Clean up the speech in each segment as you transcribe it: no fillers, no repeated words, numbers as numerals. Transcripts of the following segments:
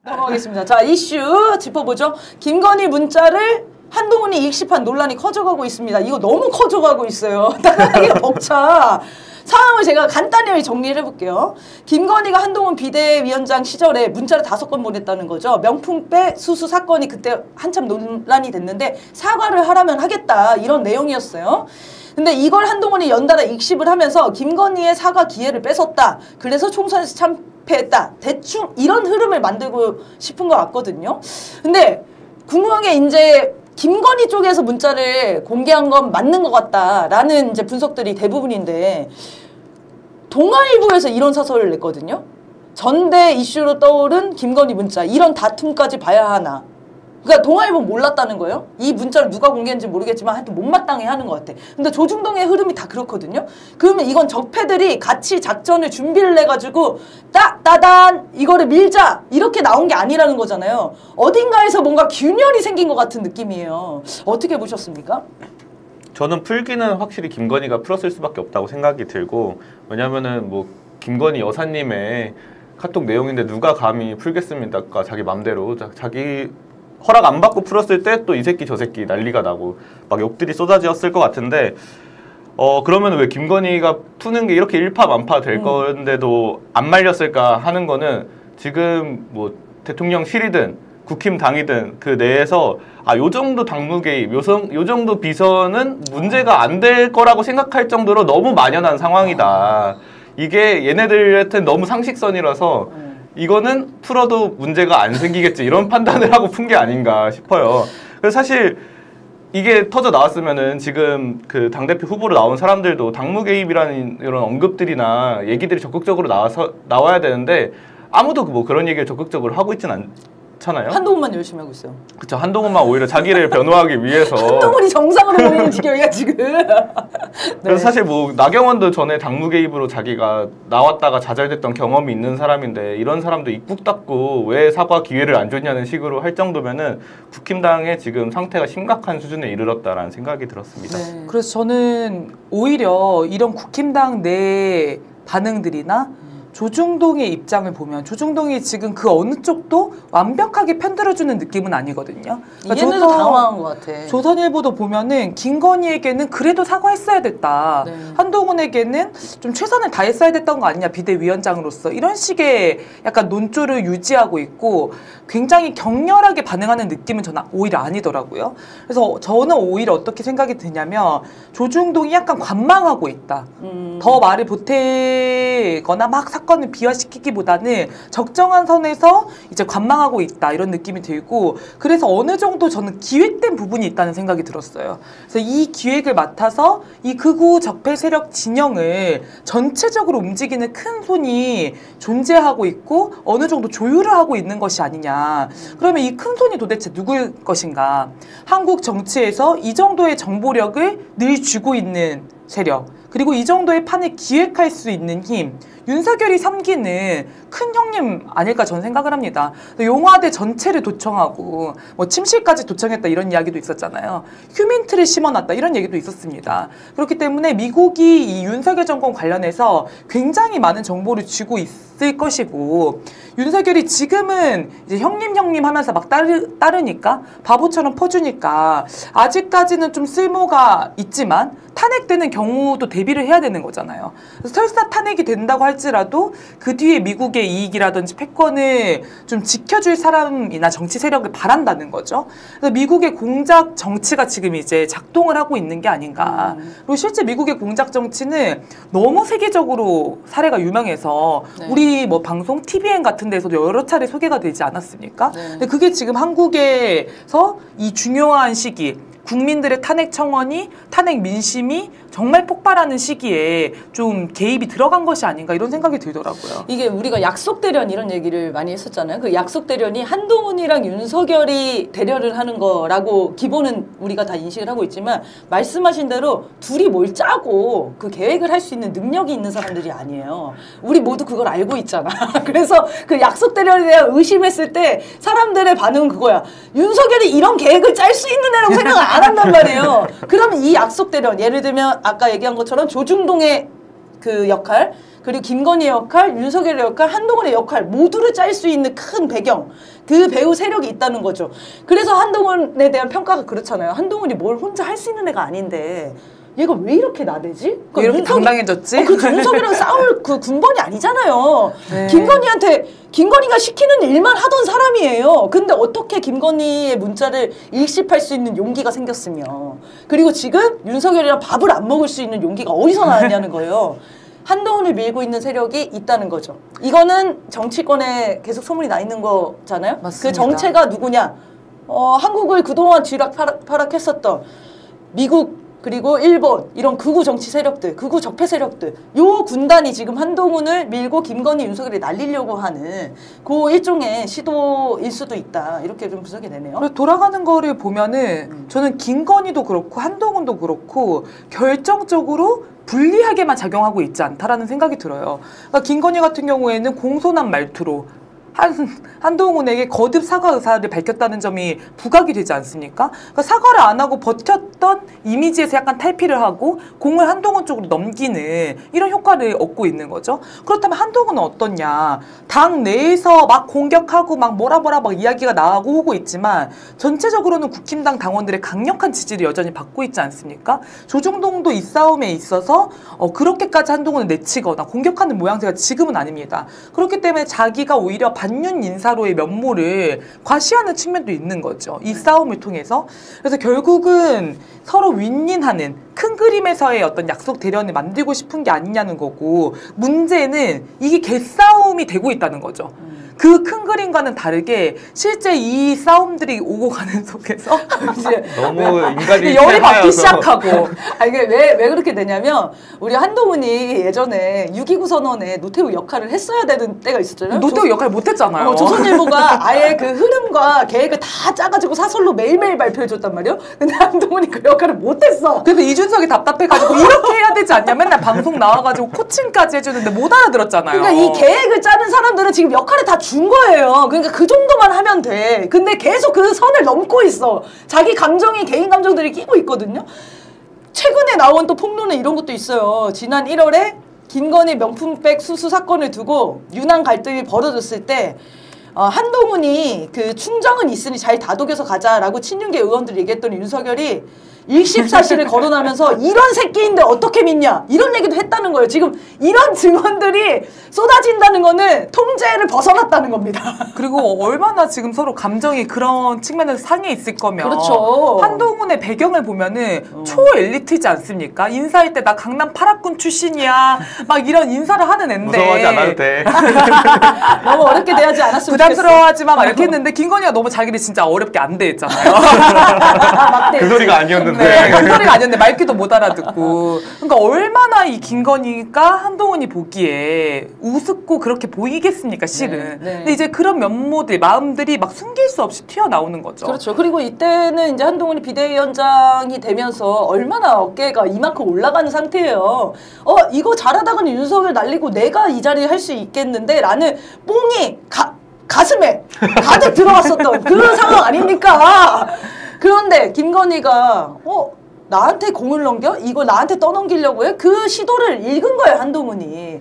넘어가겠습니다. 자, 이슈 짚어보죠. 김건희 문자를 한동훈이 익십한 논란이 커져가고 있습니다. 이거 너무 커져가고 있어요. 따라하기가 벅차. 상황을 제가 간단히 정리를 해볼게요. 김건희가 한동훈 비대위원장 시절에 문자를 5건 보냈다는 거죠. 명품백 수수 사건이 그때 한참 논란이 됐는데 사과를 하라면 하겠다 이런 내용이었어요. 근데 이걸 한동훈이 연달아 익십을 하면서 김건희의 사과 기회를 뺏었다. 그래서 총선에서 참패했다. 대충 이런 흐름을 만들고 싶은 것 같거든요. 근데 궁금한 게 이제 김건희 쪽에서 문자를 공개한 건 맞는 것 같다라는 이제 분석들이 대부분인데 동아일보에서 이런 사설을 냈거든요. 전대 이슈로 떠오른 김건희 문자 이런 다툼까지 봐야 하나. 그러니까 동아일보 몰랐다는 거예요. 이 문자를 누가 공개했는지 모르겠지만 하여튼 못마땅해 하는 것 같아. 근데 조중동의 흐름이 다 그렇거든요. 그러면 이건 적폐들이 같이 작전을 준비를 해가지고 따단 이거를 밀자 이렇게 나온 게 아니라는 거잖아요. 어딘가에서 뭔가 균열이 생긴 것 같은 느낌이에요. 어떻게 보셨습니까? 저는 풀기는 확실히 김건희가 풀었을 수밖에 없다고 생각이 들고, 왜냐면은 뭐 김건희 여사님의 카톡 내용인데 누가 감히 풀겠습니까? 자기 맘대로 자기 허락 안 받고 풀었을 때 또 이 새끼 저 새끼 난리가 나고 막 욕들이 쏟아지었을 것 같은데, 그러면 왜 김건희가 푸는 게 이렇게 일파만파 될 건데도 안 말렸을까 하는 거는, 지금 뭐 대통령실이든 국힘당이든 그 내에서 요 정도 당무 개입, 요 정도 비선은 문제가 안 될 거라고 생각할 정도로 너무 만연한 상황이다. 이게 얘네들한테는 너무 상식선이라서 이거는 풀어도 문제가 안 생기겠지 이런 판단을 하고 푼 게 아닌가 싶어요. 그래서 사실 이게 터져 나왔으면은 지금 그 당대표 후보로 나온 사람들도 당무 개입이라는 이런 언급들이나 얘기들이 적극적으로 나와야 되는데 아무도 뭐 그런 얘기를 적극적으로 하고 있진 않잖아요. 한동훈만 열심히 하고 있어요. 그쵸. 한동훈만 오히려 자기를 변호하기 위해서. 한동훈이 정상으로 보이는 지경이야 지금. 네. 그래서 사실 뭐 나경원도 전에 당무 개입으로 자기가 나왔다가 좌절됐던 경험이 있는 사람인데, 이런 사람도 입국 닫고 왜 사과 기회를 안 줬냐는 식으로 할 정도면은 국힘당의 지금 상태가 심각한 수준에 이르렀다라는 생각이 들었습니다. 네. 그래서 저는 오히려 이런 국힘당 내 반응들이나 조중동의 입장을 보면 조중동이 지금 그 어느 쪽도 완벽하게 편들어주는 느낌은 아니거든요. 그러니까 얘네도 당황한 것 같아. 조선일보도 보면은 김건희에게는 그래도 사과했어야 됐다. 네. 한동훈에게는 좀 최선을 다했어야 됐던 거 아니냐, 비대위원장으로서. 이런 식의 약간 논조를 유지하고 있고 굉장히 격렬하게 반응하는 느낌은 저는 오히려 아니더라고요. 그래서 저는 오히려 어떻게 생각이 드냐면 조중동이 약간 관망하고 있다. 더 말을 보태거나 막 사건을 비화시키기보다는 적정한 선에서 이제 관망하고 있다 이런 느낌이 들고, 그래서 어느 정도 저는 기획된 부분이 있다는 생각이 들었어요. 그래서 이 기획을 맡아서 이 극우 적폐 세력 진영을 전체적으로 움직이는 큰 손이 존재하고 있고 어느 정도 조율을 하고 있는 것이 아니냐. 그러면 이 큰 손이 도대체 누구일 것인가. 한국 정치에서 이 정도의 정보력을 늘 쥐고 있는 세력, 그리고 이 정도의 판을 기획할 수 있는 힘, 윤석열이 삼기는 큰 형님 아닐까 저는 생각을 합니다. 용화대 전체를 도청하고 뭐 침실까지 도청했다 이런 이야기도 있었잖아요. 휴민트를 심어놨다 이런 얘기도 있었습니다. 그렇기 때문에 미국이 이 윤석열 정권 관련해서 굉장히 많은 정보를 쥐고 있을 것이고, 윤석열이 지금은 이제 형님 하면서 막 따르니까 바보처럼 퍼주니까 아직까지는 좀 쓸모가 있지만 탄핵되는 경우도 대비를 해야 되는 거잖아요. 그래서 설사 탄핵이 된다고 할지라도 그 뒤에 미국의 이익이라든지 패권을 좀 지켜줄 사람이나 정치 세력을 바란다는 거죠. 그래서 미국의 공작 정치가 지금 이제 작동을 하고 있는 게 아닌가. 그리고 실제 미국의 공작 정치는 너무 세계적으로 사례가 유명해서 네. 우리 뭐 방송 TVN 같은 데서도 여러 차례 소개가 되지 않았습니까? 네. 근데 그게 지금 한국에서 이 중요한 시기, 국민들의 탄핵 청원이, 탄핵 민심이 정말 폭발하는 시기에 좀 개입이 들어간 것이 아닌가 이런 생각이 들더라고요. 이게 우리가 약속 대련 이런 얘기를 많이 했었잖아요. 그 약속 대련이 한동훈이랑 윤석열이 대련을 하는 거라고 기본은 우리가 다 인식을 하고 있지만, 말씀하신 대로 둘이 뭘 짜고 그 계획을 할 수 있는 능력이 있는 사람들이 아니에요. 우리 모두 그걸 알고 있잖아. 그래서 그 약속 대련에 대한 의심했을 때 사람들의 반응은 그거야. 윤석열이 이런 계획을 짤 수 있는 애라고 생각을 안 한단 말이에요. 그러면 이 약속 대련, 예를 들면 아까 얘기한 것처럼 조중동의 그 역할, 그리고 김건희의 역할, 윤석열의 역할, 한동훈의 역할 모두를 짤 수 있는 큰 배경, 그 배우 세력이 있다는 거죠. 그래서 한동훈에 대한 평가가 그렇잖아요. 한동훈이 뭘 혼자 할 수 있는 애가 아닌데 얘가 왜 이렇게 나대지? 왜 이렇게 당당해졌지? 그 윤석열이랑 싸울 그 군번이 아니잖아요. 네. 김건희가 시키는 일만 하던 사람이에요. 근데 어떻게 김건희의 문자를 일십할 수 있는 용기가 생겼으며, 그리고 지금 윤석열이랑 밥을 안 먹을 수 있는 용기가 어디서 나왔냐는 거예요. 한동훈을 밀고 있는 세력이 있다는 거죠. 이거는 정치권에 계속 소문이 나 있는 거잖아요. 맞습니다. 그 정체가 누구냐? 한국을 그동안 쥐락펴락했었던 미국 그리고 일본 이런 극우 정치 세력들, 극우 적폐 세력들, 요 군단이 지금 한동훈을 밀고 김건희, 윤석열이 날리려고 하는 그 일종의 시도일 수도 있다. 이렇게 좀 분석이 되네요. 그래서 돌아가는 거를 보면은 저는 김건희도 그렇고 한동훈도 그렇고 결정적으로 불리하게만 작용하고 있지 않다라는 생각이 들어요. 그러니까 김건희 같은 경우에는 공손한 말투로 한동훈에게 거듭 사과 의사를 밝혔다는 점이 부각이 되지 않습니까? 그러니까 사과를 안 하고 버텼던 이미지에서 약간 탈피를 하고 공을 한동훈 쪽으로 넘기는 이런 효과를 얻고 있는 거죠. 그렇다면 한동훈은 어떻냐? 당 내에서 막 공격하고 막 뭐라 막 이야기가 나오고 오고 있지만 전체적으로는 국힘당 당원들의 강력한 지지를 여전히 받고 있지 않습니까? 조중동도 이 싸움에 있어서 그렇게까지 한동훈을 내치거나 공격하는 모양새가 지금은 아닙니다. 그렇기 때문에 자기가 오히려 반윤 인사로의 면모를 과시하는 측면도 있는 거죠. 이 싸움을 통해서. 그래서 결국은 서로 윈윈하는 큰 그림에서의 어떤 약속 대련을 만들고 싶은 게 아니냐는 거고, 문제는 이게 개싸움이 되고 있다는 거죠. 그 큰 그림과는 다르게 실제 이 싸움들이 오고 가는 속에서 이제 너무 인간이 열이 받기 시작하고. 이게 왜 그렇게 되냐면, 우리 한동훈이 예전에 6.29 선언에 노태우 역할을 했어야 되는 때가 있었잖아요. 노태우 역할을 못했잖아요. 조선일보가 아예 그 흐름과 계획을 다 짜가지고 사설로 매일매일 발표해줬단 말이에요. 근데 한동훈이 그 역할을 못했어. 그래서 이준석이 답답해가지고 이렇게 해야 되지 않냐, 맨날 방송 나와가지고 코칭까지 해주는데 못 알아들었잖아요. 그러니까 이 계획을 짜는 사람들은 지금 역할을 다 준 거예요. 그러니까 그 정도만 하면 돼. 근데 계속 그 선을 넘고 있어. 자기 감정이, 개인 감정들이 끼고 있거든요. 최근에 나온 또 폭로는 이런 것도 있어요. 지난 1월에 김건희 명품백 수수 사건을 두고 유난 갈등이 벌어졌을 때 한동훈이 그 충정은 있으니 잘 다독여서 가자라고 친윤계 의원들이 얘기했더니 윤석열이 일십사실을 거론하면서 이런 새끼인데 어떻게 믿냐 이런 얘기도 했다는 거예요. 지금 이런 증언들이 쏟아진다는 거는 통제를 벗어났다는 겁니다. 그리고 얼마나 지금 서로 감정이 그런 측면에서 상해 있을 거면, 그렇죠. 한동훈의 배경을 보면은 초엘리트이지 않습니까? 인사할 때 나 강남 8학군 출신이야 막 이런 인사를 하는 앤데 무서워하지 않아도 돼. 너무 어렵게 대하지 않았으면 부담스러워하지만 막 이렇게 했는데 김건희가 너무 자기를 진짜 어렵게 안 대했잖아요. 그 소리가 아니었는데. 네, 그 소리가 아니었는데 말귀도 못 알아듣고. 그러니까 얼마나 이 김건희가 한동훈이 보기에 우습고 그렇게 보이겠습니까, 실은. 네. 근데 이제 그런 면모들, 마음들이 막 숨길 수 없이 튀어나오는 거죠. 그렇죠. 그리고 이때는 이제 한동훈이 비대위원장이 되면서 얼마나 어깨가 이만큼 올라가는 상태예요. 이거 잘하다가는 윤석열 날리고 내가 이 자리에 할 수 있겠는데 라는 뽕이 가슴에 가득 들어왔었던 그 상황 아닙니까? 그런데 김건희가 나한테 공을 넘겨? 이거 나한테 떠넘기려고 해? 그 시도를 읽은 거예요, 한동훈이.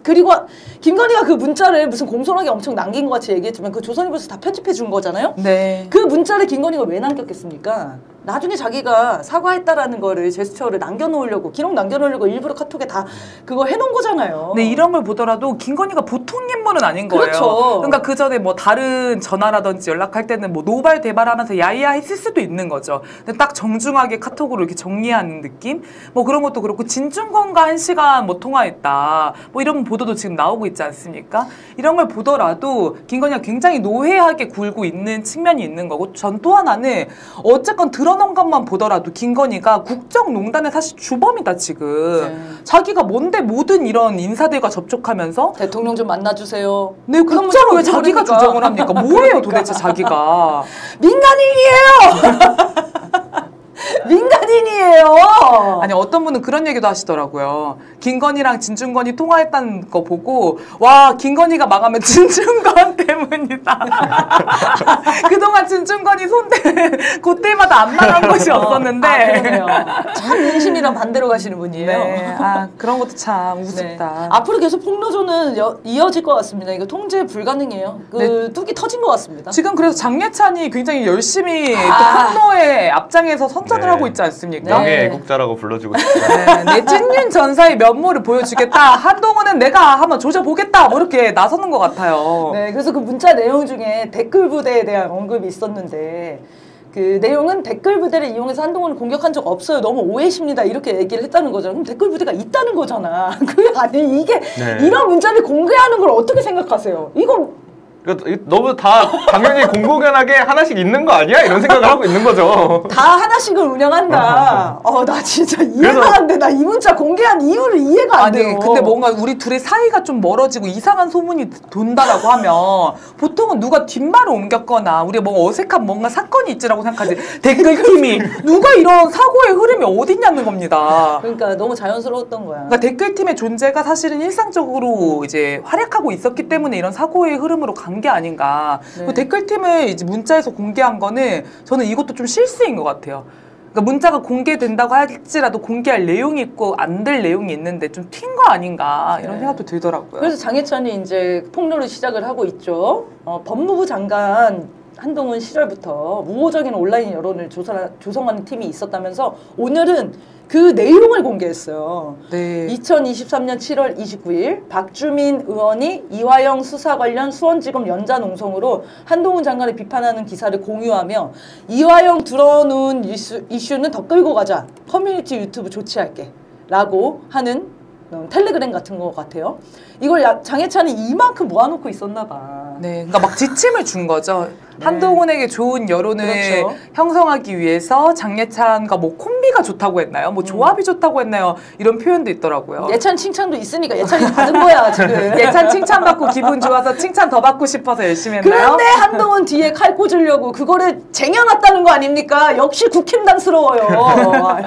그리고 김건희가 그 문자를 무슨 공손하게 엄청 남긴 것 같이 얘기했지만 그 조선일보에서 다 편집해 준 거잖아요? 네. 그 문자를 김건희가 왜 남겼겠습니까? 나중에 자기가 사과했다라는 거를 제스처를 남겨놓으려고, 기록 남겨놓으려고 일부러 카톡에 다 그거 해놓은 거잖아요. 네, 이런 걸 보더라도 김건희가 보통 인물은 아닌 거예요. 그렇죠. 그러니까 그 전에 뭐 다른 전화라든지 연락할 때는 뭐 노발대발하면서 야야 했을 수도 있는 거죠. 근데 딱 정중하게 카톡으로 이렇게 정리하는 느낌? 뭐 그런 것도 그렇고, 진중권과 1시간 뭐 통화했다. 뭐 이런 보도도 지금 나오고 있지 않습니까? 이런 걸 보더라도 김건희가 굉장히 노회하게 굴고 있는 측면이 있는 거고, 전 또 하나는 어쨌건 드러난 것만 보더라도 김건희가 국정농단의 사실 주범이다, 지금. 네. 자기가 뭔데 모든 이런 인사들과 접촉하면서 대통령 좀 만나주세요. 네, 국정을 왜 자기가 그러니까. 주정을 합니까? 뭐예요 도대체 자기가. 민간인이에요! 민간인이에요. 아니 어떤 분은 그런 얘기도 하시더라고요. 김건희랑 진중권이 통화했다는 거 보고 와 김건희가 망하면 진중권 때문이다. 그동안 진중권이 그때마다 안 망한 것이 없었는데. 그러네요. 참 민심이랑 반대로 가시는 분이에요. 네. 그런 것도 참 우습다. 네. 앞으로 계속 폭로조는 이어질 것 같습니다. 이거 통제 불가능해요. 뚝이 터진 것 같습니다. 지금 그래서 장예찬이 굉장히 열심히 또 폭로에 앞장에서 선전을 하고 있지 않습니까? 명예 애국자라고 불러주고 싶어요. 내 찐윤 전사의 면모를 보여주겠다. 한동훈은 내가 한번 조져보겠다. 뭐 이렇게 나서는 것 같아요. 네, 그래서 그 문자 내용 중에 댓글 부대에 대한 언급이 있었는데 그 내용은 댓글 부대를 이용해서 한동훈을 공격한 적 없어요. 너무 오해십니다. 이렇게 얘기를 했다는 거죠. 그럼 댓글 부대가 있다는 거잖아. 그게 아니 이게 이런 문자를 공개하는 걸 어떻게 생각하세요? 이거 너무 다 당연히 공공연하게 하나씩 있는 거 아니야? 이런 생각을 하고 있는 거죠. 다 하나씩을 운영한다. 나 진짜 이해가 안 돼. 나 이 문자 공개한 이유를 이해가 안 돼요. 근데 뭔가 우리 둘의 사이가 좀 멀어지고 이상한 소문이 돈다라고 하면 보통은 누가 뒷말을 옮겼거나 우리가 뭔가 어색한 뭔가 사건이 있지라고 생각하지. 댓글팀이 누가 이런 사고의 흐름이 어딨냐는 겁니다. 그러니까 너무 자연스러웠던 거야. 그러니까 댓글팀의 존재가 사실은 일상적으로 이제 활약하고 있었기 때문에 이런 사고의 흐름으로 간 게 아닌가. 네. 댓글팀을 이제 문자에서 공개한 거는 저는 이것도 좀 실수인 것 같아요. 그러니까 문자가 공개된다고 할지라도 공개할 내용이 있고 안 될 내용이 있는데 좀 튄 거 아닌가 이런 생각도 들더라고요. 그래서 장혜찬이 이제 폭로를 시작을 하고 있죠. 법무부 장관 한동훈 시절부터 우호적인 온라인 여론을 조성하는 팀이 있었다면서 오늘은 그 내용을 공개했어요. 네. 2023년 7월 29일 박주민 의원이 이화영 수사 관련 수원지검 연좌농성으로 한동훈 장관을 비판하는 기사를 공유하며 이화영 들어놓은 이슈는 더 끌고 가자. 커뮤니티 유튜브 조치할게. 라고 하는 텔레그램 같은 거 같아요. 이걸 장혜찬이 이만큼 모아놓고 있었나 봐. 네, 그러니까 막 지침을 준 거죠. 네. 한동훈에게 좋은 여론을 그렇죠. 형성하기 위해서 장예찬과 뭐 콤비가 좋다고 했나요? 뭐 조합이 좋다고 했나요? 이런 표현도 있더라고요. 예찬 칭찬도 있으니까 예찬이 받은 거야 지금. 예찬 칭찬받고 기분 좋아서 칭찬 더 받고 싶어서 열심히 했나요? 그런데 한동훈 뒤에 칼 꽂으려고 그거를 쟁여놨다는 거 아닙니까? 역시 국힘당스러워요.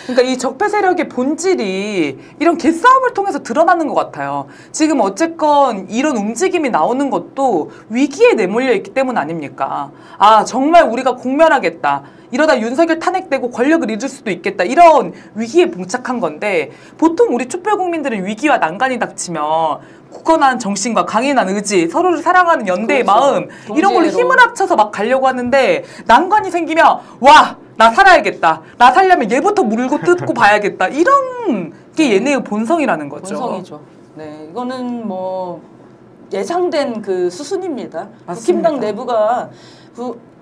그러니까 이 적폐 세력의 본질이 이런 개싸움을 통해서 드러나는 것 같아요. 지금 어쨌건 이런 움직임이 나오는 것도 위기에 내몰려 있기 때문 아닙니까? 정말 우리가 공멸하겠다. 이러다 윤석열 탄핵되고 권력을 잃을 수도 있겠다. 이런 위기에 봉착한 건데 보통 우리 촛불 국민들은 위기와 난간이 닥치면 굳건한 정신과 강인한 의지, 서로를 사랑하는 연대의 그렇죠. 마음 이런 걸로 힘을 합쳐서 막 가려고 하는데 난관이 생기면 나 살아야겠다. 나 살려면 얘부터 물고 뜯고 봐야겠다. 이런 게 얘네의 본성이라는 거죠. 본성이죠. 네, 이거는 뭐 예상된 그 수순입니다. 맞습니다. 국힘당 내부가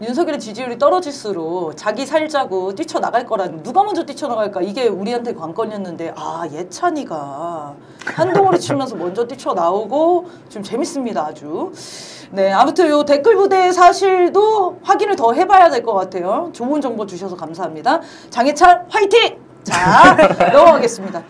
윤석열의 지지율이 떨어질수록 자기 살자고 뛰쳐나갈 거라는 누가 먼저 뛰쳐나갈까 이게 우리한테 관건이었는데 예찬이가 한동훈을 치면서 먼저 뛰쳐나오고 좀 재밌습니다 아주. 네, 아무튼 요 댓글 부대의 사실도 확인을 더 해봐야 될 것 같아요. 좋은 정보 주셔서 감사합니다. 장혜찬 화이팅! 자, 넘어가겠습니다.